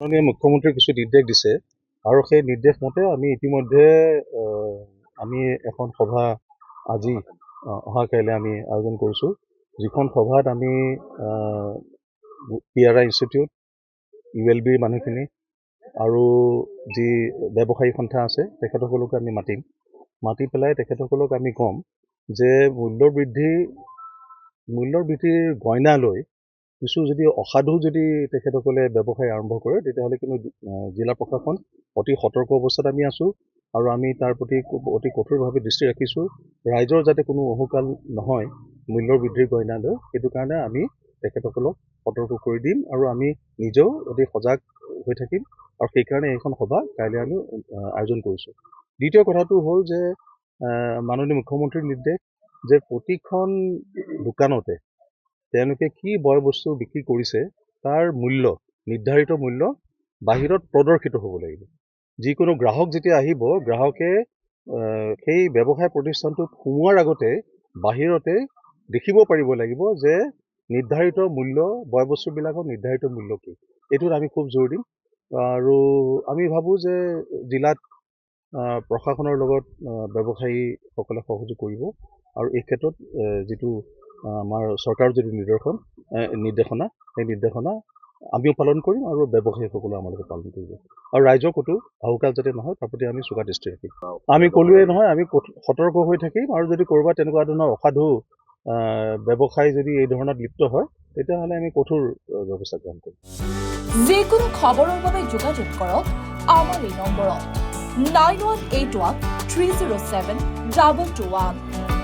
মাননীয় মুখ্যমন্ত্ৰী কিছু নিৰ্দেশ দিছে আৰু সেই নিৰ্দেশ মতে আমি ইতিমধ্যে আমি এখন সভা আজি অহা কাইলৈ আমি আয়োজন কৰিছোঁ, যিখন সভাত আমি PRI ইনষ্টিটিউট, ULBৰ মানুহখিনি আৰু যি ব্যৱসায়ী সন্থা আছে তেখেতসকলক আমি মাতি পেলাই তেখেতসকলক আমি ক'ম যে মূল্যৰ বৃদ্ধিৰ গইনা লৈ কিছু যদি অসাধু যদি তেখেতসকলে ব্যৱসায় আৰম্ভ কৰে তেতিয়াহ'লে কিন্তু জিলা প্ৰশাসন অতি সতৰ্ক অৱস্থাত আমি আছোঁ আৰু আমি তাৰ প্ৰতি অতি কঠোৰভাৱে দৃষ্টি ৰাখিছোঁ। ৰাইজৰ যাতে কোনো অহুকাল নহয় মূল্যৰ বৃদ্ধিৰ গইনা লৈ, সেইটো কাৰণে আমি তেখেতসকলক সতৰ্ক কৰি দিম আৰু আমি নিজেও অতি সজাগ হৈ থাকিম আৰু সেইকাৰণে এইখন সভা কাইলৈ আমি আয়োজন কৰিছোঁ। দ্বিতীয় কথাটো হ'ল যে মাননীয় মুখ্যমন্ত্ৰীৰ নিৰ্দেশ যে প্ৰতিখন দোকানতে তেওঁলোকে কি বয় বস্তু বিক্ৰী কৰিছে তাৰ নিৰ্ধাৰিত মূল্য বাহিৰত প্ৰদৰ্শিত হ'ব লাগিব। যিকোনো গ্ৰাহক যেতিয়া আহিব, গ্ৰাহকে সেই ব্যৱসায় প্ৰতিষ্ঠানটোত সোমোৱাৰ আগতে বাহিৰতে দেখিব পাৰিব লাগিব যে নিৰ্ধাৰিত মূল্য বয় বস্তুবিলাকৰ নিৰ্ধাৰিত মূল্য কি। এইটোত আমি খুব জোৰ দিম আৰু আমি ভাবোঁ যে জিলাত প্ৰশাসনৰ লগত ব্যৱসায়ীসকলে সহযোগ কৰিব আৰু এই ক্ষেত্ৰত যিটো আমাৰ চৰকাৰৰ যিটো নিৰ্দেশনা সেই নিৰ্দেশনা আমিও পালন কৰিম আৰু ব্যৱসায়ীসকলে আমাৰ লগত পালন কৰিব আৰু ৰাইজৰ ক'তো আহুকাল যাতে নহয় তাৰ প্ৰতি আমি চোকা দৃষ্টি ৰাখিম। আমি ক'লোৱে নহয়, আমি সতৰ্ক হৈ থাকিম আৰু যদি ক'ৰবাত তেনেকুৱা ধৰণৰ অসাধু ব্যৱসায় যদি এই ধৰণত লিপ্ত হয় তেতিয়াহ'লে আমি কঠোৰ ব্যৱস্থা গ্ৰহণ কৰিম। যিকোনো খবৰৰ বাবে যোগাযোগ কৰক আমাৰ এই নম্বৰত 9181 307 221।